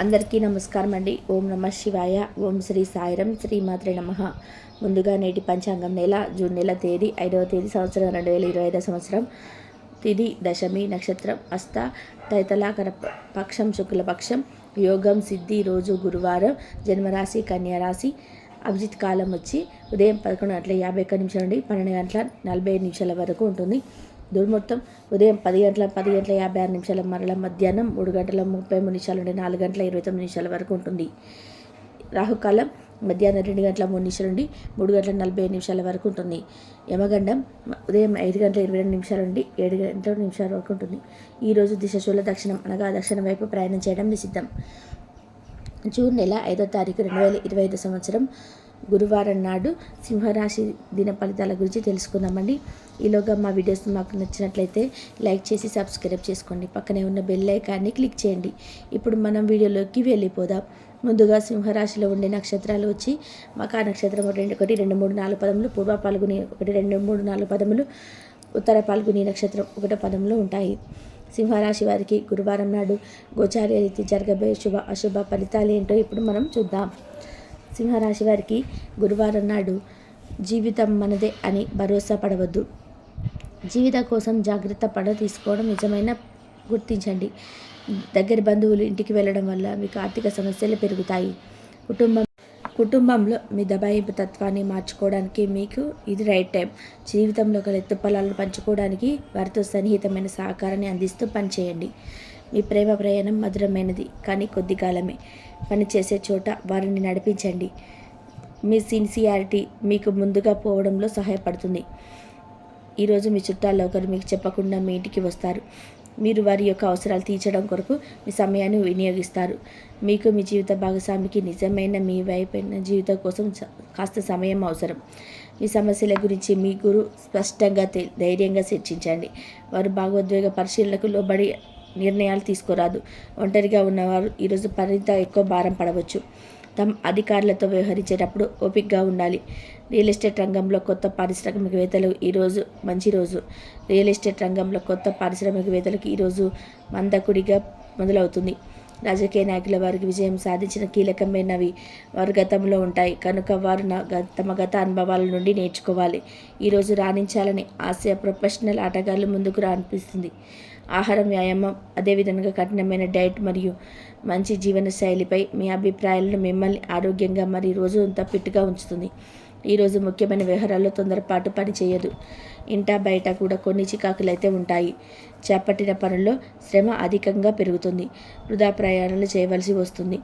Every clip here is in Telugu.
అందరికీ నమస్కారం అండి. ఓం నమ శివాయ. ఓం శ్రీ సాయిరం. శ్రీమాత్రే నమః. ముందుగా నేటి పంచాంగం నెల జూన్ నెల తేదీ 5వ తేదీ సంవత్సరం 2025 సంవత్సరం. తిది దశమి, నక్షత్రం హస్త, తైతలాకర పక్షం శుక్లపక్షం, యోగం సిద్ధి, రోజు గురువారం, జన్మరాశి కన్యారాశి. అభిజిత్ కాలం వచ్చి ఉదయం 11:51 నుండి 12:45 వరకు ఉంటుంది. దుర్ముహూర్తం ఉదయం 10:56 మరల మధ్యాహ్నం 3:33 నుండి 4:29 వరకు ఉంటుంది. రాహుకాలం మధ్యాహ్నం 2:03 నుండి 3:45 వరకు ఉంటుంది. యమగండం ఉదయం 5:22 నుండి 7:00 వరకు ఉంటుంది. ఈరోజు దిశశూల దక్షిణం అనగా దక్షిణ వైపు ప్రయాణం చేయడం నిషిద్ధం. జూన్ నెల 5వ తారీఖు 2025 సంవత్సరం గురువారం నాడు సింహరాశి దిన ఫలితాల గురించి తెలుసుకుందామండి. ఈలోగా మా వీడియోస్ మాకు నచ్చినట్లయితే లైక్ చేసి సబ్స్క్రైబ్ చేసుకోండి. పక్కనే ఉన్న బెల్ ఐకాన్ని క్లిక్ చేయండి. ఇప్పుడు మనం వీడియోలోకి వెళ్ళిపోదాం. ముందుగా సింహరాశిలో ఉండే నక్షత్రాలు వచ్చి మకా నక్షత్రం 1, 2, 3, 4 పదములు, పూర్వ పాల్గొని 1, 2, 3, 4 పదములు, ఉత్తర పాల్గొని నక్షత్రం 1 పదంలో ఉంటాయి. సింహరాశి వారికి గురువారం నాడు గోచార రీతి జరగబోయే శుభ అశుభ ఫలితాలు ఏంటో ఇప్పుడు మనం చూద్దాం. సింహరాశి వారికి గురువారం నాడు జీవితం మనదే అని భరోసా పడవద్దు. జీవితం కోసం జాగ్రత్త తీసుకోవడం నిజమైన గుర్తించండి. దగ్గర బంధువులు ఇంటికి వెళ్ళడం వల్ల మీకు ఆర్థిక సమస్యలు పెరుగుతాయి. కుటుంబంలో మీ దబాయింపు తత్వాన్ని మార్చుకోవడానికి మీకు ఇది రైట్ టైం. జీవితంలో గల ఎత్తుపల్లాలను పంచుకోవడానికి వారితో సన్నిహితమైన సహకారాన్ని అందిస్తూ పనిచేయండి. మీ ప్రేమ ప్రయాణం మధురమైనది కానీ కొద్ది కాలమే. పని చేసే చోట వారిని నడిపించండి. మీ సిన్సియారిటీ మీకు ముందుగా పోవడంలో సహాయపడుతుంది. ఈరోజు మీ చుట్టాల్లో ఒకరు మీకు చెప్పకుండా మీ ఇంటికి వస్తారు. మీరు వారి యొక్క అవసరాలు తీర్చడం కొరకు మీ సమయాన్ని వినియోగిస్తారు. మీకు మీ జీవిత భాగస్వామికి నిజమైన మీ వైపైన జీవితం కోసం కాస్త సమయం అవసరం. మీ సమస్యల గురించి మీ గురు స్పష్టంగా ధైర్యంగా చర్చించండి. వారు భావోద్వేగ పరిశీలనకు లోబడి నిర్ణయాలు తీసుకోరాదు. ఒంటరిగా ఉన్నవారు ఈరోజు మరింత ఎక్కువ భారం పడవచ్చు. తమ అధికారులతో వ్యవహరించేటప్పుడు ఓపికగా ఉండాలి. రియల్ ఎస్టేట్ రంగంలో కొత్త పారిశ్రామికవేత్తలు ఈరోజు మంచి రోజు. రియల్ ఎస్టేట్ రంగంలో కొత్త పారిశ్రామికవేత్తలకు ఈరోజు మందకుడిగా మొదలవుతుంది. రాజకీయ నాయకుల వారికి విజయం సాధించిన కీలకమైనవి వారు గతంలో ఉంటాయి కనుక వారు తమ గత అనుభవాల నుండి నేర్చుకోవాలి. ఈరోజు రాణించాలని ఆశ ప్రొఫెషనల్ ఆటగాళ్ళు ముందుకు అనిపిస్తుంది. ఆహారం, వ్యాయామం, అదేవిధంగా కఠినమైన డైట్ మరియు మంచి జీవన శైలిపై మీ అభిప్రాయాలను మిమ్మల్ని ఆరోగ్యంగా మరియు రోజు అంతా ఫిట్గా ఉంచుతుంది. ఈరోజు ముఖ్యమైన వ్యవహారాల్లో తొందరపాటు పని చేయదు. ఇంటా బయట కూడా కొన్ని చికాకులు అయితే ఉంటాయి. చేపట్టిన పనుల్లో శ్రమ అధికంగా పెరుగుతుంది. వృధా ప్రయాణాలు చేయవలసి వస్తుంది.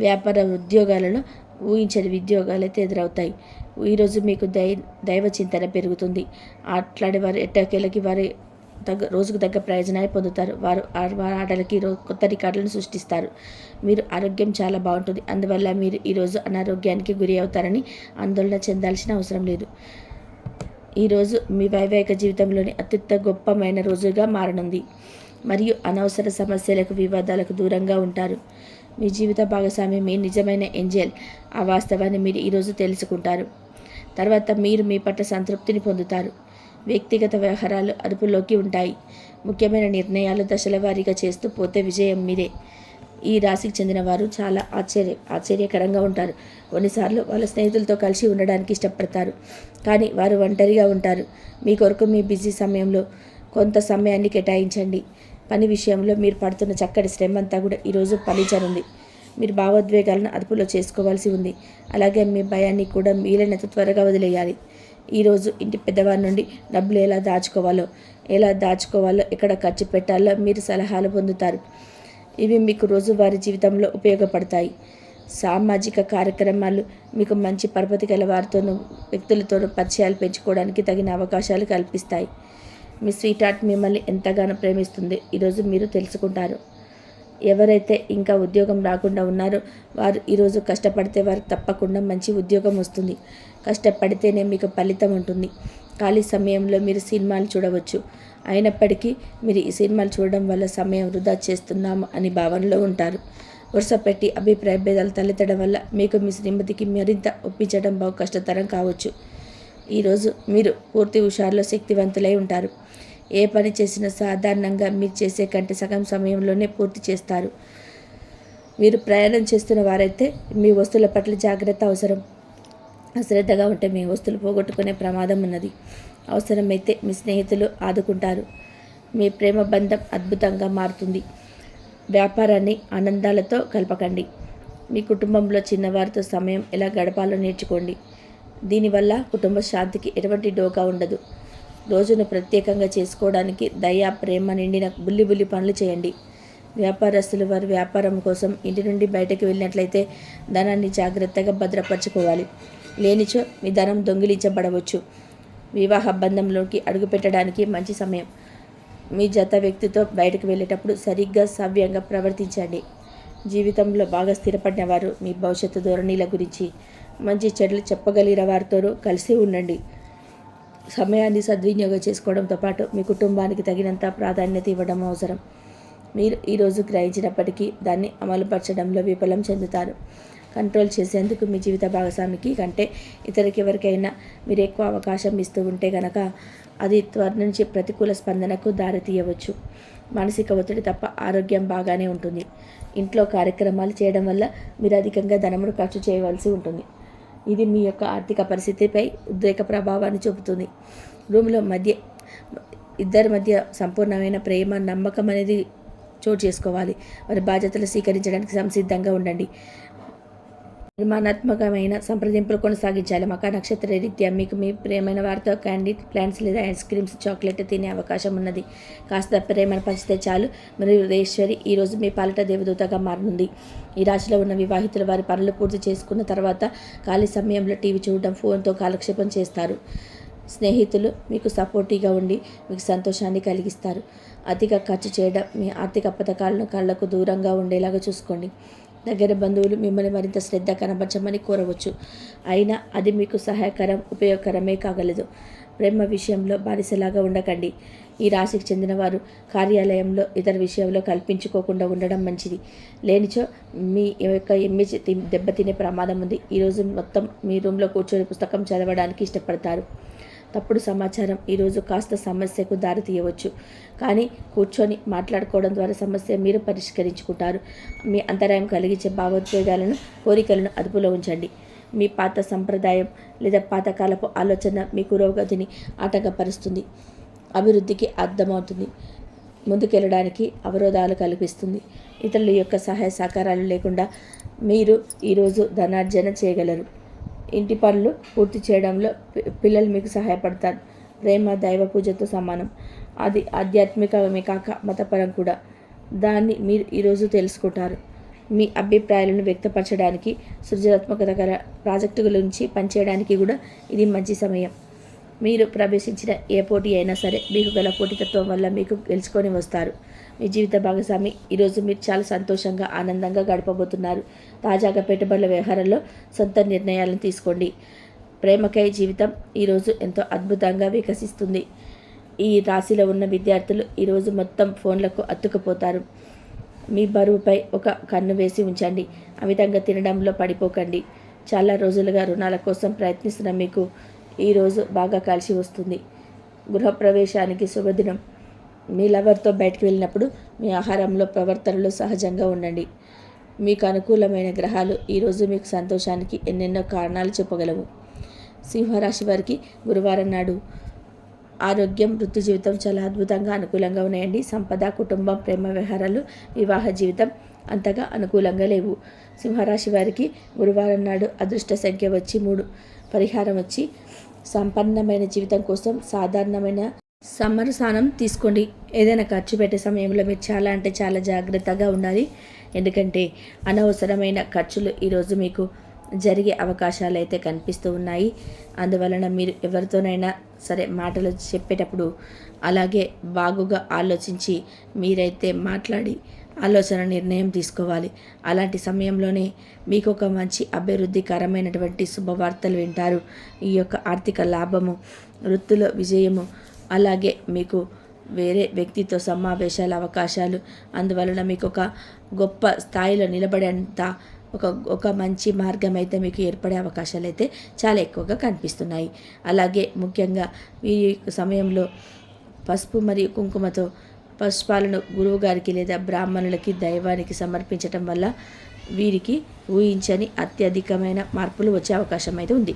వ్యాపార ఉద్యోగాలలో ఊహించని ఉద్యోగాలు అయితే ఎదురవుతాయి. ఈరోజు మీకు దైవ చింతన పెరుగుతుంది. అట్లాంటి వారు ఎట్టకేలకి వారి రోజుకు తగ్గ ప్రయోజనాన్ని పొందుతారు. వారి ఆటలకి కొత్త రికార్డులను సృష్టిస్తారు. మీరు ఆరోగ్యం చాలా బాగుంటుంది. అందువల్ల మీరు ఈరోజు అనారోగ్యానికి గురి అవుతారని ఆందోళన చెందాల్సిన అవసరం లేదు. ఈరోజు మీ వైవాహిక జీవితంలోని అత్యంత గొప్పమైన రోజుగా మారనుంది మరియు అనవసర సమస్యలకు, వివాదాలకు దూరంగా ఉంటారు. మీ జీవిత భాగస్వామి మీ నిజమైన ఏంజెల్. ఆ వాస్తవాన్ని మీరు ఈరోజు తెలుసుకుంటారు. తర్వాత మీరు మీ పట్ల సంతృప్తిని పొందుతారు. వ్యక్తిగత వ్యవహారాలు అదుపులోకి ఉంటాయి. ముఖ్యమైన నిర్ణయాలు దశల వారీగా చేస్తూ పోతే విజయం మీరే. ఈ రాశికి చెందిన వారు చాలా ఆశ్చర్యకరంగా ఉంటారు. కొన్నిసార్లు వాళ్ళ స్నేహితులతో కలిసి ఉండడానికి ఇష్టపడతారు, కానీ వారు ఒంటరిగా ఉంటారు. మీ కొరకు మీ బిజీ సమయంలో కొంత సమయాన్ని కేటాయించండి. పని విషయంలో మీరు పడుతున్న చక్కటి శ్రమ అంతా కూడా ఈరోజు ఫలించనుంది. మీరు భావోద్వేగాలను అదుపులో చేసుకోవాల్సి ఉంది. అలాగే మీ భయాన్ని కూడా వీలైనంత త్వరగా వదిలేయాలి. ఈరోజు ఇంటి పెద్దవారి నుండి డబ్బులు ఎలా దాచుకోవాలో, ఎక్కడ ఖర్చు పెట్టాలో మీరు సలహాలు పొందుతారు. ఇవి మీకు రోజువారీ జీవితంలో ఉపయోగపడతాయి. సామాజిక కార్యక్రమాలు మీకు మంచి పరపతి గల వారితోనూ వ్యక్తులతోనూ పరిచయాలు పెంచుకోవడానికి తగిన అవకాశాలు కల్పిస్తాయి. మీ స్వీట్ హార్ట్ మిమ్మల్ని ఎంతగానో ప్రేమిస్తుంది. ఈరోజు మీరు తెలుసుకుంటారు. ఎవరైతే ఇంకా ఉద్యోగం రాకుండా ఉన్నారో వారు ఈరోజు కష్టపడితే వారికి తప్పకుండా మంచి ఉద్యోగం వస్తుంది. కష్టపడితేనే మీకు ఫలితం ఉంటుంది. ఖాళీ సమయంలో మీరు సినిమాలు చూడవచ్చు. అయినప్పటికీ మీరు ఈ సినిమాలు చూడడం వల్ల సమయం వృధా చేస్తున్నాము అని భావనలో ఉంటారు. వరుస పెట్టి అభిప్రాయ భేదాలు తలెత్తడం వల్ల మీకు మీ శ్రీమతికి మరింత ఒప్పించడం బహు కష్టతరం కావచ్చు. ఈరోజు మీరు పూర్తి హుషారులో శక్తివంతులై ఉంటారు. ఏ పని చేసినా సాధారణంగా మీరు చేసే కంటే సగం సమయంలోనే పూర్తి చేస్తారు. మీరు ప్రయాణం చేస్తున్న వారైతే మీ వస్తువుల పట్ల జాగ్రత్త అవసరం. అశ్రద్ధగా ఉంటే మీ వస్తువులు పోగొట్టుకునే ప్రమాదం ఉన్నది. అవసరమైతే మీ స్నేహితులు ఆదుకుంటారు. మీ ప్రేమ బంధం అద్భుతంగా మారుతుంది. వ్యాపారాన్ని ఆనందాలతో కలపకండి. మీ కుటుంబంలో చిన్నవారితో సమయం ఎలా గడపాలో నేర్చుకోండి. దీనివల్ల కుటుంబ శాంతికి ఎటువంటి డోకా ఉండదు. రోజును ప్రత్యేకంగా చేసుకోవడానికి దయ, ప్రేమ నిండిన బుల్లి పనులు చేయండి. వ్యాపారస్తులు వారి వ్యాపారం కోసం ఇంటి నుండి బయటకు వెళ్ళినట్లయితే ధనాన్ని జాగ్రత్తగా భద్రపరచుకోవాలి. లేనిచో మీ ధనం దొంగిలించబడవచ్చు. వివాహ బంధంలోకి అడుగుపెట్టడానికి మంచి సమయం. మీ జత వ్యక్తితో బయటకు వెళ్ళేటప్పుడు సరిగ్గా సవ్యంగా ప్రవర్తించండి. జీవితంలో బాగా స్థిరపడిన వారు మీ భవిష్యత్తు ధోరణిల గురించి మంచి చెడులు చెప్పగలిగిన వారితో కలిసి ఉండండి. సమయాన్ని సద్వినియోగం చేసుకోవడంతో పాటు మీ కుటుంబానికి తగినంత ప్రాధాన్యత ఇవ్వడం అవసరం. మీరు ఈరోజు గ్రహించినప్పటికీ దాన్ని అమలుపరచడంలో విఫలం చెందుతారు. కంట్రోల్ చేసేందుకు మీ జీవిత భాగస్వామికి కంటే ఇతరికి ఎవరికైనా మీరు ఎక్కువ అవకాశం ఇస్తూ ఉంటే గనక అది త్వర నుంచి ప్రతికూల స్పందనకు దారితీయవచ్చు. మానసిక ఒత్తిడి తప్ప ఆరోగ్యం బాగానే ఉంటుంది. ఇంట్లో కార్యక్రమాలు చేయడం వల్ల మీరు అధికంగా ధనమును ఖర్చు చేయవలసి ఉంటుంది. ఇది మీ యొక్క ఆర్థిక పరిస్థితిపై ఉద్రేక ప్రభావాన్ని చూపుతుంది. రూమ్లో ఇద్దరి మధ్య సంపూర్ణమైన ప్రేమ, నమ్మకం అనేది చోటు చేసుకోవాలి. వారి బాధ్యతలు స్వీకరించడానికి సంసిద్ధంగా ఉండండి. నిర్మాణాత్మకమైన సంప్రదింపులు కొనసాగించాలి. మకా నక్షత్ర రీత్యా మీకు మీ ప్రియమైన వారితో క్యాండీ, ప్లాంట్స్ లేదా ఐస్ క్రీమ్స్, చాక్లెట్ తినే అవకాశం ఉన్నది. కాస్త ప్రేమను పంచితే చాలు. మరియు రేశ్వరి ఈరోజు మీ పాలిట దేవదూతగా మారనుంది. ఈ రాశిలో ఉన్న వివాహితులు వారి పనులు పూర్తి చేసుకున్న తర్వాత ఖాళీ సమయంలో టీవీ చూడడం, ఫోన్తో కాలక్షేపం చేస్తారు. స్నేహితులు మీకు సపోర్టివ్గా ఉండి మీకు సంతోషాన్ని కలిగిస్తారు. అతిగా ఖర్చు చేయడం, మీ ఆర్థిక పథకాలను కళ్లకు దూరంగా ఉండేలాగా చూసుకోండి. దగ్గర బంధువులు మిమ్మల్ని మరింత శ్రద్ధ కనబరచమని కోరవచ్చు. అయినా అది మీకు సహాయకరం, ఉపయోగకరమే కాగలదు. ప్రేమ విషయంలో బానిసలాగా ఉండకండి. ఈ రాశికి చెందిన వారు కార్యాలయంలో ఇతర విషయంలో కల్పించుకోకుండా ఉండడం మంచిది. లేనిచో మీ యొక్క ఇమేజ్ దెబ్బతినే ప్రమాదం ఉంది. ఈరోజు మొత్తం మీ రూమ్లో కూర్చొని పుస్తకం చదవడానికి ఇష్టపడతారు. తప్పుడు సమాచారం ఈరోజు కాస్త సమస్యకు దారితీయవచ్చు. కానీ కూర్చొని మాట్లాడుకోవడం ద్వారా సమస్య మీరు పరిష్కరించుకుంటారు. మీ అంతరాయం కలిగించే భావోద్వేగాలను, కోరికలను అదుపులో ఉంచండి. మీ పాత సంప్రదాయం లేదా పాతకాలపు ఆలోచన మీ పురోగతిని ఆటంకపరుస్తుంది. అభివృద్ధికి అర్థమవుతుంది. ముందుకెళ్ళడానికి అవరోధాలు కల్పిస్తుంది. ఇతరుల యొక్క సహాయ సహకారాలు లేకుండా మీరు ఈరోజు ధనార్జన చేయగలరు. ఇంటి పనులు పూర్తి చేయడంలో పిల్లలు మీకు సహాయపడతారు. ప్రేమ దైవ పూజతో సమానం. అది ఆధ్యాత్మికమే కాక మతపరం కూడా. దాన్ని మీరు ఈరోజు తెలుసుకుంటారు. మీ అభిప్రాయాలను వ్యక్తపరచడానికి, సృజనాత్మకత గల ప్రాజెక్టు గురించి పనిచేయడానికి కూడా ఇది మంచి సమయం. మీరు ప్రవేశించిన ఏ పోటీ అయినా సరే మీకు గల పోటీతత్వం వల్ల మీకు గెలుచుకొని వస్తారు. మీ జీవిత భాగస్వామి ఈరోజు మీరు చాలా సంతోషంగా, ఆనందంగా గడపబోతున్నారు. తాజాగా పెట్టుబడుల వ్యవహారంలో సొంత నిర్ణయాలను తీసుకోండి. ప్రేమకై జీవితం ఈరోజు ఎంతో అద్భుతంగా వికసిస్తుంది. ఈ రాశిలో ఉన్న విద్యార్థులు ఈరోజు మొత్తం ఫోన్లకు అతుక్కుపోతారు. మీ బరువుపై ఒక కన్ను వేసి ఉంచండి. అమితంగా తినడంలో పడిపోకండి. చాలా రోజులుగా రుణాల కోసం ప్రయత్నిస్తున్న మీకు ఈరోజు బాగా కలిసి వస్తుంది. గృహప్రవేశానికి శుభదినం. మీ లవర్తో బయటకు వెళ్ళినప్పుడు మీ ఆహారంలో, ప్రవర్తనలో సహజంగా ఉండండి. మీకు అనుకూలమైన గ్రహాలు ఈరోజు మీకు సంతోషానికి ఎన్నెన్నో కారణాలు చెప్పగలవు. సింహరాశి వారికి గురువారం నాడు ఆరోగ్యం, వృత్తి జీవితం చాలా అద్భుతంగా అనుకూలంగా ఉన్నాయండి. సంపద, కుటుంబం, ప్రేమ వ్యవహారాలు, వివాహ జీవితం అంతగా అనుకూలంగా లేవు. సింహరాశి వారికి గురువారం నాడు అదృష్ట సంఖ్య వచ్చి 3. పరిహారం వచ్చి సంపన్నమైన జీవితం కోసం సాధారణమైన సమరసానం తీసుకోండి. ఏదైనా ఖర్చు పెట్టే సమయంలో మీరు చాలా జాగ్రత్తగా ఉండాలి. ఎందుకంటే అనవసరమైన ఖర్చులు ఈరోజు మీకు జరిగే అవకాశాలు అయితే కనిపిస్తూ ఉన్నాయి. అందువలన మీరు ఎవరితోనైనా సరే మాటలు చెప్పేటప్పుడు అలాగే బాగుగా ఆలోచించి మీరైతే మాట్లాడి ఆలోచన నిర్ణయం తీసుకోవాలి. అలాంటి సమయంలోనే మీకు ఒక మంచి అభివృద్ధికరమైనటువంటి శుభవార్తలు వింటారు. ఈ యొక్క ఆర్థిక లాభము, వృత్తిలో విజయము, అలాగే మీకు వేరే వ్యక్తితో సమావేశాల అవకాశాలు, అందువలన మీకు ఒక గొప్ప స్థాయిలో నిలబడేంత ఒక మంచి మార్గం అయితే మీకు ఏర్పడే అవకాశాలు అయితే చాలా ఎక్కువగా కనిపిస్తున్నాయి. అలాగే ముఖ్యంగా ఈ సమయంలో పసుపు మరియు కుంకుమతో పుష్పాలను గురువు గారికి లేదా బ్రాహ్మణులకి, దైవానికి సమర్పించటం వల్ల వీరికి ఊహించని అత్యధికమైన మార్పులు వచ్చే అవకాశం అయితే ఉంది.